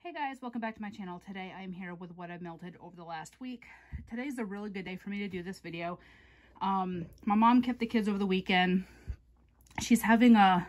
Hey guys, welcome back to my channel. Today I'm here with what I've melted over the last week. Today's a really good day for me to do this video. My mom kept the kids over the weekend. She's having a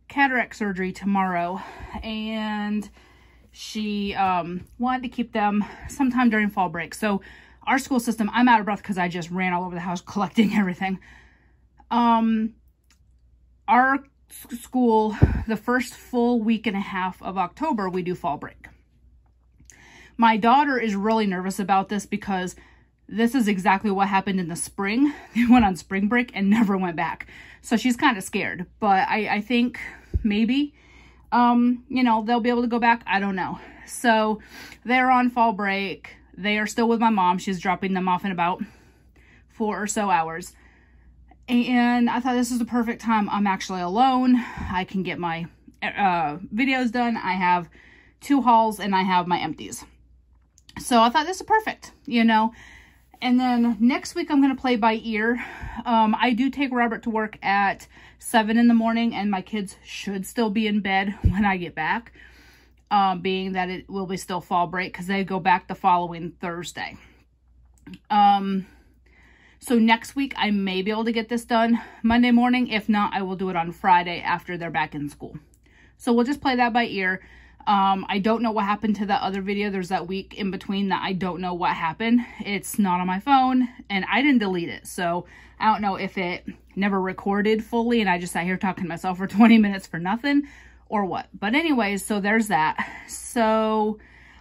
cataract surgery tomorrow, and she wanted to keep them sometime during fall break. So our school system, I'm out of breath because I just ran all over the house collecting everything. Our school, the first full week and a half of October, we do fall break. My daughter is really nervous about this because this is exactly what happened in the spring. They went on spring break and never went back. So she's kind of scared, but I think maybe, you know, they'll be able to go back. I don't know. So they're on fall break. They are still with my mom. She's dropping them off in about 4 or so hours. And I thought this is the perfect time. I'm actually alone. I can get my videos done. I have 2 hauls and I have my empties. So I thought this is perfect, you know. And then next week I'm going to play by ear. I do take Robert to work at 7 in the morning, and my kids should still be in bed when I get back. Being that it will be still fall break because they go back the following Thursday. So next week, I may be able to get this done Monday morning. If not, I will do it on Friday after they're back in school. So we'll just play that by ear. I don't know what happened to that other video. There's that week in between that I don't know what happened. It's not on my phone, and I didn't delete it. So I don't know if it never recorded fully and I just sat here talking to myself for 20 minutes for nothing or what. But anyways, so there's that. So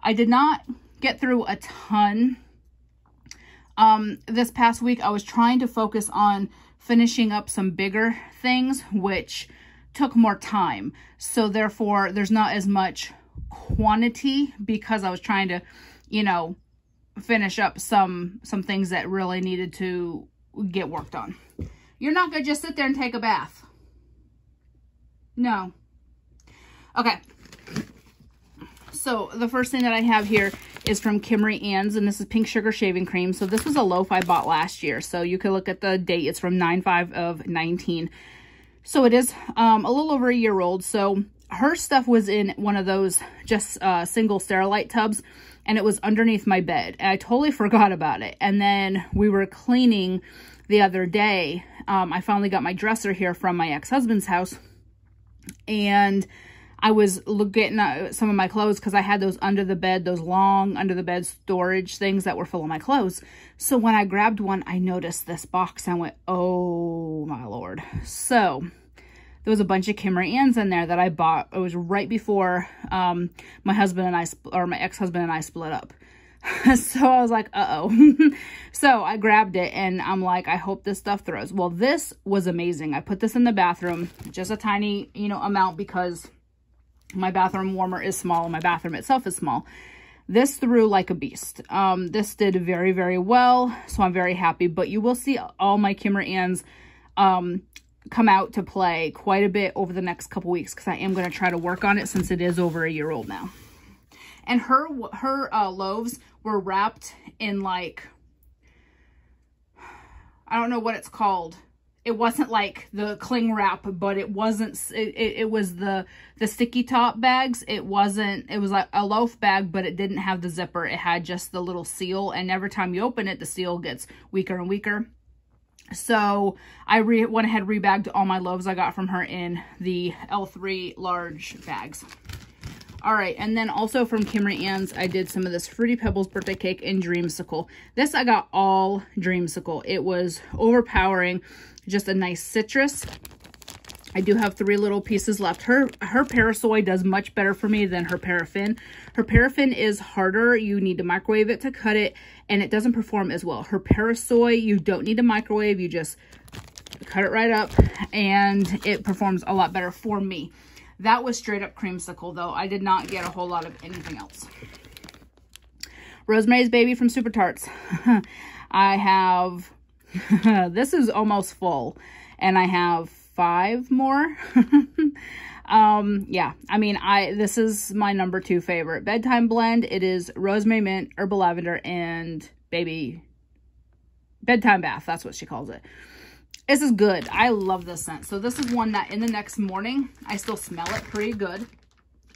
I did not get through a ton. This past week, I was trying to focus on finishing up some bigger things, which took more time. So therefore, there's not as much quantity because I was trying to, you know, finish up some things that really needed to get worked on. You're not going to just sit there and take a bath. No. Okay. So the first thing that I have here is from Kimry Ann's, and this is Pink Sugar Shaving Cream. So this was a loaf I bought last year. So you can look at the date. It's from 9/5 of 19. So it is a little over a year old. So her stuff was in one of those just single Sterilite tubs, and it was underneath my bed. And I totally forgot about it. And then we were cleaning the other day. I finally got my dresser here from my ex-husband's house, and I was getting some of my clothes because I had those under the bed, those long under the bed storage things that were full of my clothes. So when I grabbed one, I noticed this box and I went, oh my Lord. So there was a bunch of Kimry Ann's in there that I bought. It was right before my husband and I, or my ex-husband and I split up. So I was like, uh-oh. So I grabbed it and I'm like, I hope this stuff throws. Well, this was amazing. I put this in the bathroom, just a tiny, you know, amount because my bathroom warmer is small and my bathroom itself is small. This threw like a beast. This did very, very well. So I'm very happy, but you will see all my Kimry Ann's come out to play quite a bit over the next couple weeks because I am going to try to work on it since it is over a year old now. And her loaves were wrapped in like, I don't know what it's called. It wasn't like the cling wrap, but it wasn't, it was the sticky top bags. It was like a loaf bag, but it didn't have the zipper. It had just the little seal, and every time you open it, the seal gets weaker and weaker. So I went ahead and rebagged all my loaves I got from her in the L3 large bags. All right, and then also from Kimry Ann's, I did some of this Fruity Pebbles birthday cake in Dreamsicle. This I got all Dreamsicle. It was overpowering, just a nice citrus. I do have 3 little pieces left. Her Parasoy does much better for me than her Paraffin. Her Paraffin is harder. You need to microwave it to cut it, and it doesn't perform as well. Her Parasoy, you don't need to microwave. You just cut it right up, and it performs a lot better for me. That was straight up creamsicle, though. I did not get a whole lot of anything else. Rosemary's Baby from Super Tarts. I have, this is almost full, and I have 5 more. Yeah, I mean, this is my number 2 favorite. Bedtime blend. It is rosemary, mint, herbal lavender, and baby bedtime bath. That's what she calls it. This is good. I love this scent. So this is one that in the next morning, I still smell it pretty good.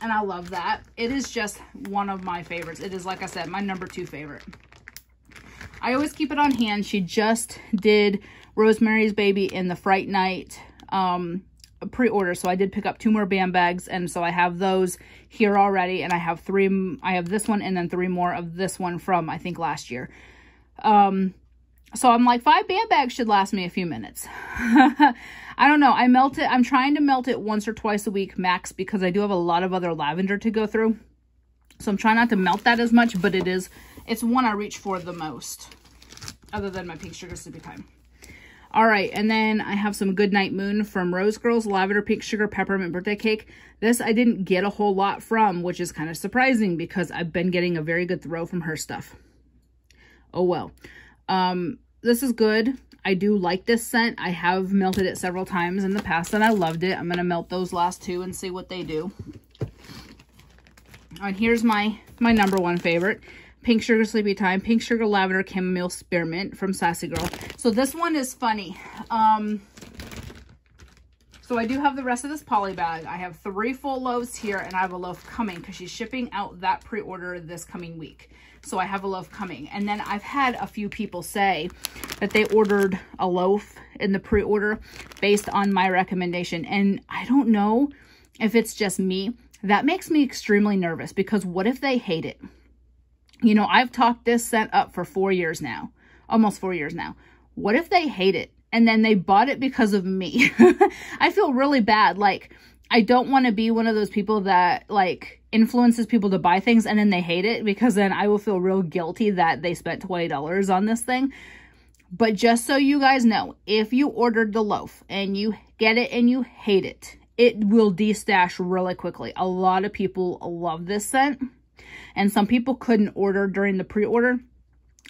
And I love that. It is just one of my favorites. It is, like I said, my #2 favorite. I always keep it on hand. She just did Rosemary's Baby in the Fright Night pre-order. So I did pick up 2 more band bags. And so I have those here already. And I have 3, I have this one and then 3 more of this one from, I think, last year. So I'm like, 5 band bags should last me a few minutes. I don't know. I melt it. I'm trying to melt it once or twice a week max because I do have a lot of other lavender to go through. So I'm trying not to melt that as much, but it's one I reach for the most, other than my Pink Sugar Sleepy Time. All right, and then I have some Goodnight Moon from Rose Girls Lavender Pink Sugar Peppermint Birthday Cake. This I didn't get a whole lot from, which is kind of surprising because I've been getting a very good throw from her stuff. Oh well. This is good. I do like this scent. I have melted it several times in the past and I loved it. I'm going to melt those last 2 and see what they do. And here's my #1 favorite. Pink Sugar Sleepy Time, Pink Sugar Lavender Chamomile Spearmint from Sassy Girl. So this one is funny. So I do have the rest of this poly bag. I have 3 full loaves here and I have a loaf coming because she's shipping out that pre-order this coming week. So I have a loaf coming. And then I've had a few people say that they ordered a loaf in the pre-order based on my recommendation. And I don't know if it's just me. That makes me extremely nervous because what if they hate it? You know, I've talked this scent up for 4 years now, almost 4 years now. What if they hate it and then they bought it because of me? I feel really bad. Like, I don't want to be one of those people that like influences people to buy things and then they hate it, because then I will feel real guilty that they spent $20 on this thing. But just so you guys know, if you ordered the loaf and you get it and you hate it, it will destash really quickly. A lot of people love this scent. And some people couldn't order during the pre-order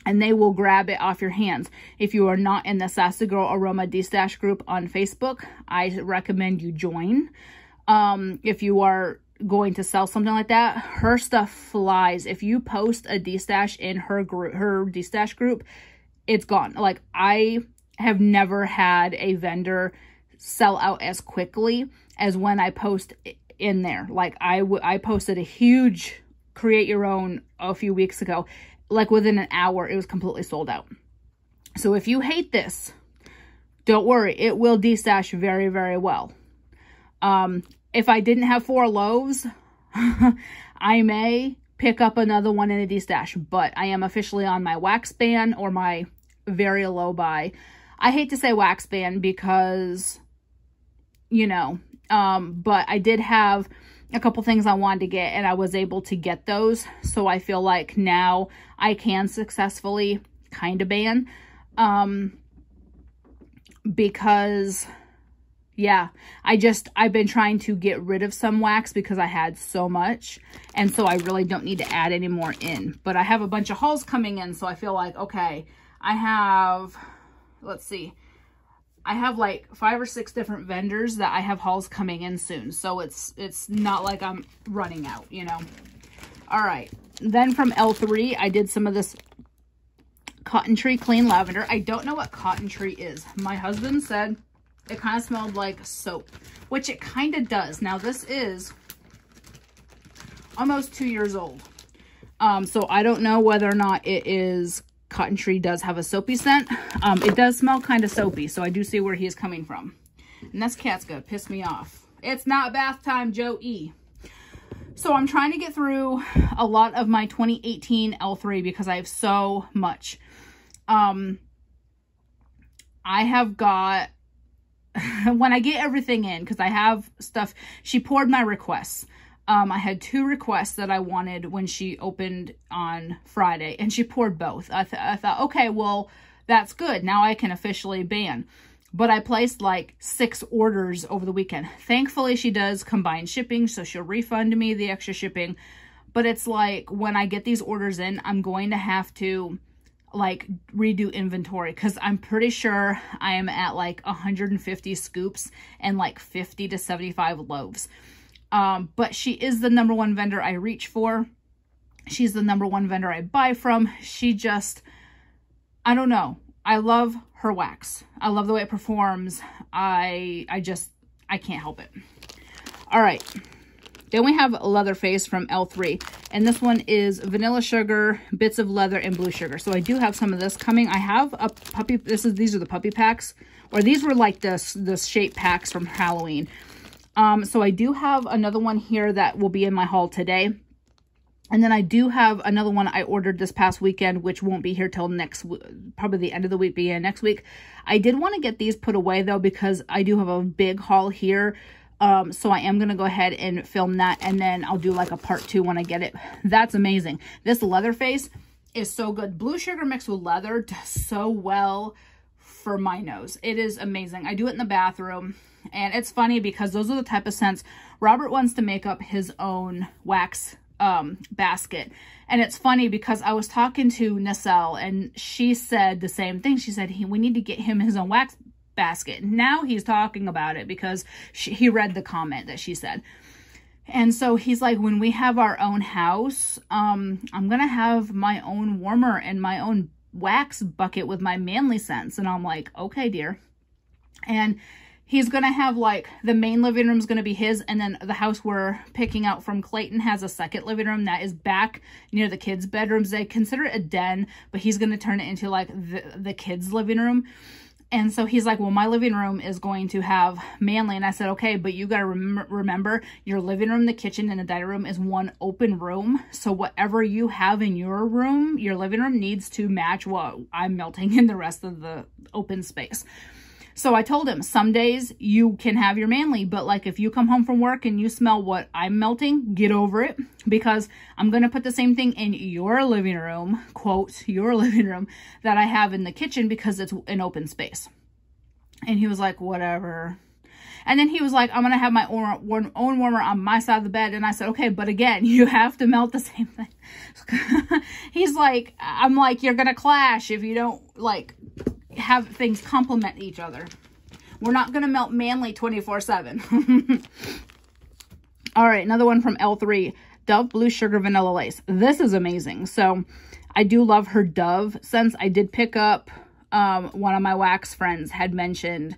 and they will grab it off your hands. If you are not in the Sassy Girl Aroma Destash group on Facebook, I recommend you join. If you are going to sell something like that, her stuff flies. If you post a destash in her group, her destash group, it's gone. Like, I have never had a vendor sell out as quickly as when I post in there. Like, I posted a huge Create Your Own a few weeks ago. Like, within an hour, it was completely sold out. So if you hate this, don't worry. It will destash very, very well. If I didn't have 4 loaves, I may pick up another one in a destash, but I am officially on my wax ban or my very low buy. I hate to say wax ban because, you know, but I did have a couple things I wanted to get and I was able to get those. So I feel like now I can successfully kind of ban, because yeah, I've been trying to get rid of some wax because I had so much. And so I really don't need to add any more in. But I have a bunch of hauls coming in. So I feel like, okay, I have, let's see. I have like 5 or 6 different vendors that I have hauls coming in soon. So it's not like I'm running out, you know. All right. Then from L3, I did some of this Cotton Tree Clean Lavender. I don't know what Cotton Tree is. My husband said it kind of smelled like soap, which it kind of does. Now, this is almost 2 years old. So I don't know whether or not it is, Cotton Tree does have a soapy scent. It does smell kind of soapy, so I do see where he is coming from. And this cat's gonna piss me off. It's not bath time, Joe E. So I'm trying to get through a lot of my 2018 L3 because I have so much. I have got, when I get everything in, because I have stuff, she poured my requests. I had 2 requests that I wanted when she opened on Friday, and she poured both. I thought, okay, well, that's good. Now I can officially ban. But I placed like 6 orders over the weekend. Thankfully, she does combined shipping, so she'll refund me the extra shipping. But it's like, when I get these orders in, I'm going to have to like redo inventory, because I'm pretty sure I am at like 150 scoops and like 50 to 75 loaves. But she is the #1 vendor I reach for. She's the #1 vendor I buy from. She just, I don't know. I love her wax. I love the way it performs. I can't help it. All right. Then we have Leatherface from L3. And this one is vanilla sugar, bits of leather, and blue sugar. So I do have some of this coming. I have a puppy. These are the puppy packs. Or these were like the shape packs from Halloween. So I do have another one here that will be in my haul today. And then I do have another one I ordered this past weekend, which won't be here till probably the end of the week, beginning next week. I did want to get these put away though, because I do have a big haul here. So I am going to go ahead and film that, and then I'll do like a part 2 when I get it. That's amazing. This Leatherface is so good. Blue sugar mixed with leather does so well for my nose. It is amazing. I do it in the bathroom, and it's funny because those are the type of scents Robert wants to make up his own wax basket. And it's funny because I was talking to Nacelle, and she said the same thing. She said we need to get him his own wax basket. Now he's talking about it because he read the comment that she said. And so he's like, when we have our own house, I'm gonna have my own warmer and my own wax bucket with my manly scents. And I'm like, okay, dear. And he's going to have like the main living room is going to be his. And then the house we're picking out from Clayton has a second living room that is back near the kids' bedrooms. They consider it a den, but he's going to turn it into like the kids' living room. And so he's like, well, my living room is going to have manly. And I said, okay, but you got to remember your living room, the kitchen, and the dining room is one open room. So whatever you have in your room, your living room needs to match what I'm melting in the rest of the open space. So I told him, some days you can have your manly, but like if you come home from work and you smell what I'm melting, get over it, because I'm going to put the same thing in your living room, quote, your living room, that I have in the kitchen because it's an open space. And he was like, whatever. And then he was like, I'm going to have my own warmer on my side of the bed. And I said, okay, but again, you have to melt the same thing. He's like, I'm like, you're going to clash if you don't like have things complement each other. We're not going to melt manly 24/7. All right, another one from L3, Dove Blue Sugar Vanilla Lace. This is amazing. So I do love her Dove scents. I did pick up, one of my wax friends had mentioned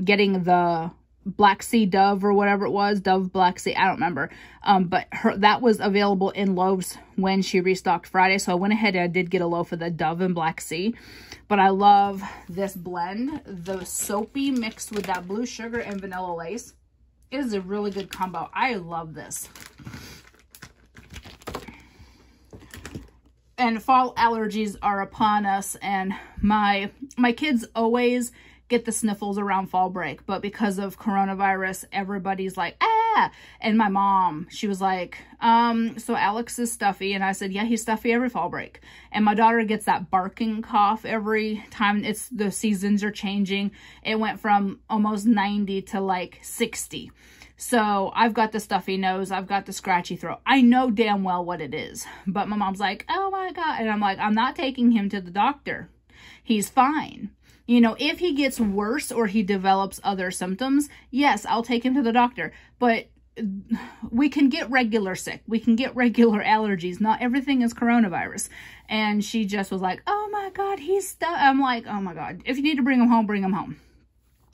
getting the Black Sea Dove or whatever it was, Dove Black Sea, I don't remember. But that was available in loaves when she restocked Friday. So I went ahead and I did get a loaf of the Dove and Black Sea. But I love this blend, the soapy mixed with that blue sugar and vanilla lace. It is a really good combo. I love this. And fall allergies are upon us, and my kids always get the sniffles around fall break, but because of coronavirus, everybody's like, ah. And my mom, she was like, so Alex is stuffy. And I said, yeah, he's stuffy every fall break. And my daughter gets that barking cough every time the seasons are changing. It went from almost 90 to like 60. So I've got the stuffy nose, I've got the scratchy throat. I know damn well what it is, but my mom's like, oh my God. And I'm like, I'm not taking him to the doctor. He's fine. You know, if he gets worse or he develops other symptoms, yes, I'll take him to the doctor. But we can get regular sick. We can get regular allergies. Not everything is coronavirus. And she just was like, oh my God, he's stuck. I'm like, oh my God. If you need to bring him home, bring him home.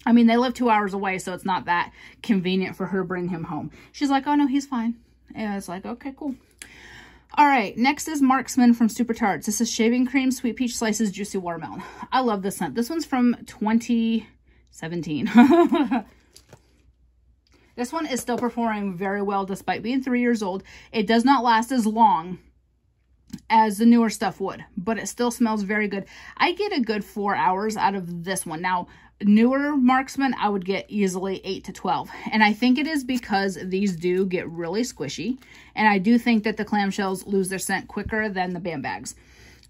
I mean, they live 2 hours away, so it's not that convenient for her to bring him home. She's like, oh no, he's fine. And I was like, okay, cool. All right, next is Marksman from Super Tarts. This is Shaving Cream, Sweet Peach Slices, Juicy Watermelon. I love this scent. This one's from 2017. This one is still performing very well despite being 3 years old. It does not last as long as the newer stuff would, but it still smells very good. I get a good 4 hours out of this one. Now, newer Marksman, I would get easily 8 to 12. And I think it is because these do get really squishy. And I do think that the clamshells lose their scent quicker than the BAM bags.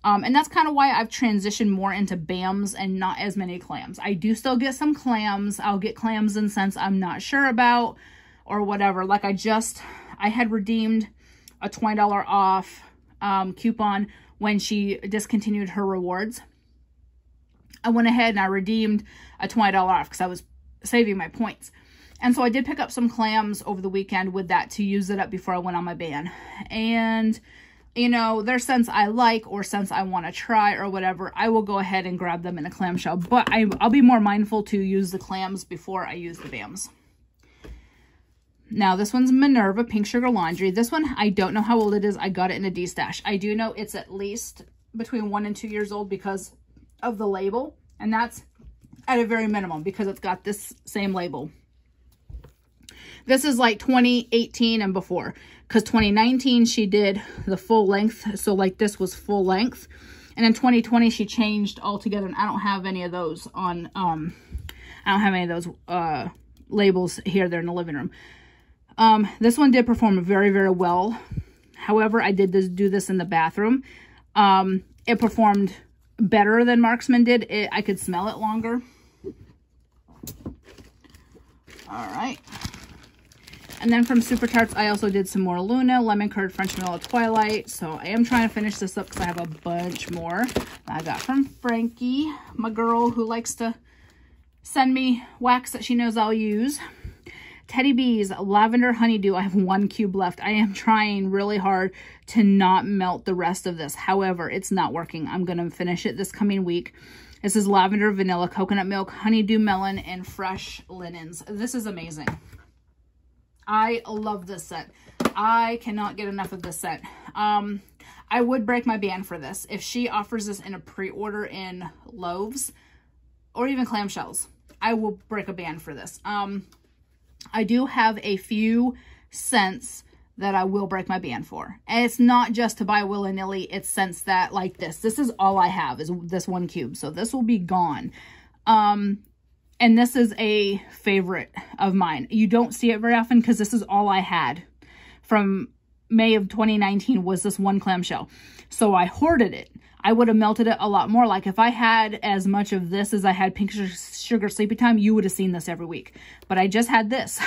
And that's kind of why I've transitioned more into BAMs and not as many clams. I do still get some clams. I'll get clams and scents I'm not sure about or whatever. Like I had redeemed a $20 off coupon when she discontinued her rewards. I went ahead and I redeemed a $20 off because I was saving my points. And so I did pick up some clams over the weekend with that to use it up before I went on my ban. And, you know, there's scents I like or scents I want to try or whatever, I will go ahead and grab them in a clamshell. But I'll be more mindful to use the clams before I use the BAMs. Now, this one's Minerva Pink Sugar Laundry. This one, I don't know how old it is. I got it in a D-stash. I do know it's at least between 1 and 2 years old because of the label. And that's at a very minimum because it's got this same label. This is like 2018 and before. Because 2019, she did the full length. So like this was full length. And in 2020, she changed altogether. And I don't have any of those on, I don't have any of those labels here. They're in the living room. This one did perform very, very well. However, I did do this in the bathroom. It performed better than Marksman did. I could smell it longer. All right. And then from Super Tarts, I also did some more Luna, Lemon Curd, French Vanilla Twilight. So I am trying to finish this up because I have a bunch more I got from Frankie, my girl who likes to send me wax that she knows I'll use. Teddy Bees Lavender Honeydew. I have 1 cube left. I am trying really hard to not melt the rest of this. However, it's not working. I'm going to finish it this coming week. This is Lavender Vanilla Coconut Milk, Honeydew Melon, and Fresh Linens. This is amazing. I love this set. I cannot get enough of this set. I would break my ban for this. If she offers this in a pre-order in loaves or even clamshells, I will break a ban for this. I do have a few scents that I will break my ban for. And it's not just to buy willy-nilly. It's scents that like this. This is all I have is this 1 cube. So this will be gone. And this is a favorite of mine. You don't see it very often because this is all I had from May of 2019 was this 1 clamshell. So I hoarded it. I would have melted it a lot more. Like if I had as much of this as I had Pink Sugar Sleepy Time, you would have seen this every week. But I just had this.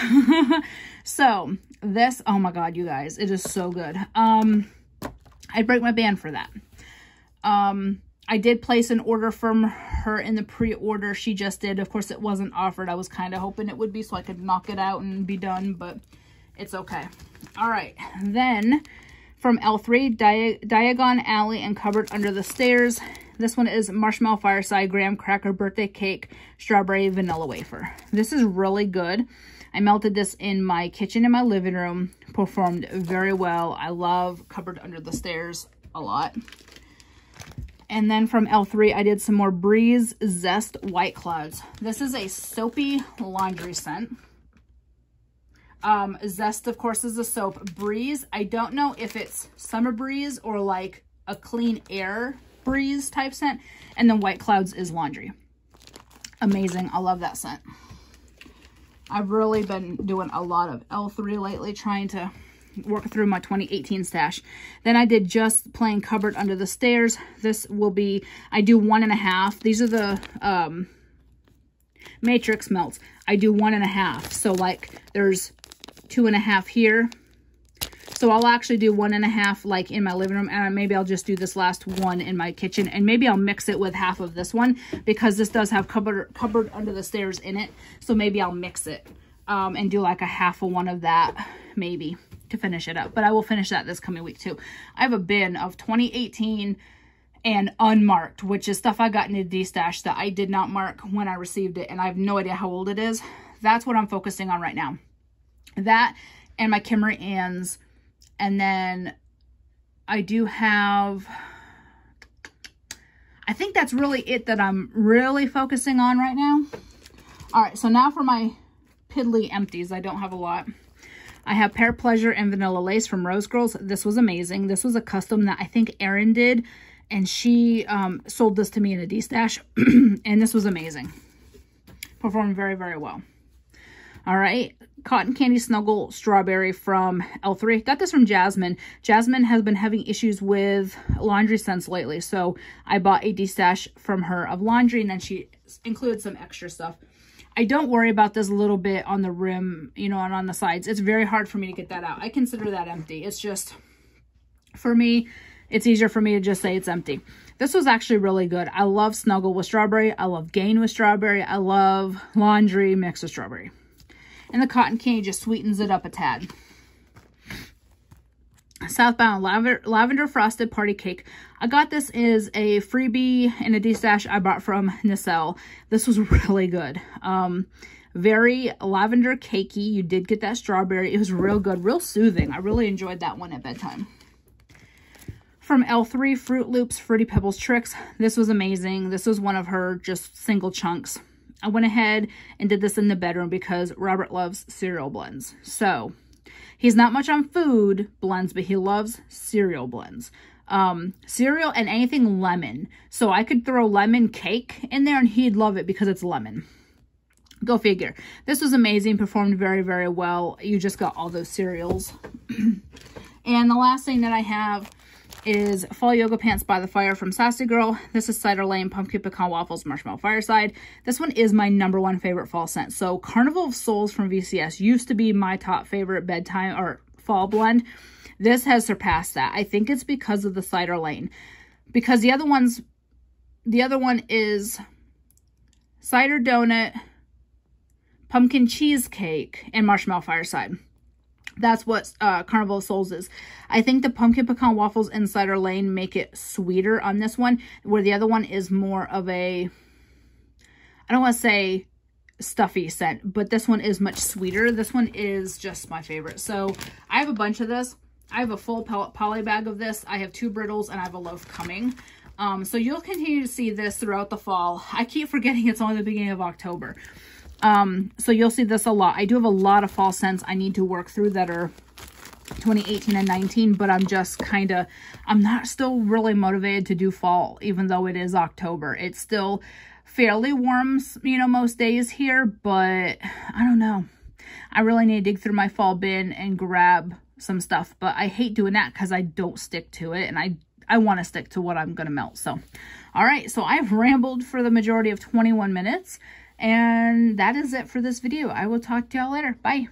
So this, oh my God, you guys, it is so good. I'd break my ban for that. I did place an order from her in the pre-order. She just did. Of course, it wasn't offered. I was kind of hoping it would be so I could knock it out and be done, but it's okay. All right. Then from L3, Diagon Alley and Cupboard Under the Stairs. This one is Marshmallow Fireside Graham Cracker Birthday Cake Strawberry Vanilla Wafer. This is really good. I melted this in my kitchen in my living room. Performed very well. I love Cupboard Under the Stairs a lot. And then from L3, I did some more Breeze Zest White Clouds. This is a soapy laundry scent. Zest, of course, is a soap. Breeze, I don't know if it's Summer Breeze or like a clean air breeze type scent. And then White Clouds is laundry. Amazing. I love that scent. I've really been doing a lot of L3 lately, trying to work through my 2018 stash. Then I did just plain Cupboard Under the Stairs. This will be, I do 1.5. These are the Matrix melts. I do 1.5. So like there's 2.5 here. So I'll actually do 1.5 like in my living room, and maybe I'll just do this last one in my kitchen, and maybe I'll mix it with half of this one because this does have Cupboard Under the Stairs in it. So maybe I'll mix it and do like a half of one of that maybe to finish it up. But I will finish that this coming week too. I have a bin of 2018 and unmarked, which is stuff I got in a D-stash that I did not mark when I received it, and I have no idea how old it is. That's what I'm focusing on right now. That and my Kimmery Ann's. And then I do have, I think that's really it that I'm really focusing on right now. All right, so now for my piddly empties. I don't have a lot. I have Pear Pleasure and Vanilla Lace from Rose Girls. This was amazing. This was a custom that I think Erin did, and she sold this to me in a D-stash, and this was amazing. Performed very, very well. All right, Cotton Candy Snuggle Strawberry from L3. Got this from Jasmine. Jasmine has been having issues with laundry scents lately, so I bought a D-stash from her of laundry, and then she included some extra stuff. I don't worry about this little bit on the rim, you know, and on the sides. It's very hard for me to get that out. I consider that empty. It's just, for me, it's easier for me to just say it's empty. This was actually really good. I love Snuggle with strawberry. I love Gain with strawberry. I love laundry mixed with strawberry. And the cotton candy just sweetens it up a tad. Southbound Lavender Frosted Party Cake. I got this as a freebie in a D-stash I bought from Nacelle. This was really good. Very lavender cakey. You did get that strawberry. It was real good, real soothing. I really enjoyed that one at bedtime. From L3, Fruit Loops Fruity Pebbles Tricks. This was amazing. This was one of her just single chunks. I went ahead and did this in the bedroom because Robert loves cereal blends. So he's not much on food blends, but he loves cereal blends. Cereal and anything lemon. So I could throw lemon cake in there and he'd love it because it's lemon. Go figure. This was amazing. Performed very, very well. You just got all those cereals. And the last thing that I have is Fall Yoga Pants by the Fire from Sassy Girl. This is Cider Lane Pumpkin Pecan Waffles Marshmallow Fireside. This one is my #1 favorite fall scent. So Carnival of Souls from VCS used to be my top favorite bedtime or fall blend. This has surpassed that. I think it's because of the Cider Lane. Because the other one is Cider Donut, Pumpkin Cheesecake, and Marshmallow Fireside. That's what Carnival of Souls is. I think the Pumpkin Pecan Waffles and Cider Lane make it sweeter on this one, where the other one is more of a, I don't want to say stuffy scent, but this one is much sweeter. This one is just my favorite. So I have a bunch of this. I have a full poly bag of this. I have 2 brittles and I have a loaf coming. So you'll continue to see this throughout the fall. I keep forgetting it's only the beginning of October. So you'll see this a lot. I do have a lot of fall scents I need to work through that are 2018 and 19, but I'm just I'm not still really motivated to do fall, even though it is October. It's still fairly warm, you know, most days here, but I don't know. I really need to dig through my fall bin and grab some stuff, but I hate doing that because I don't stick to it, and I want to stick to what I'm going to melt. So, all right, so I've rambled for the majority of 21 minutes, and that is it for this video. I will talk to y'all later. Bye.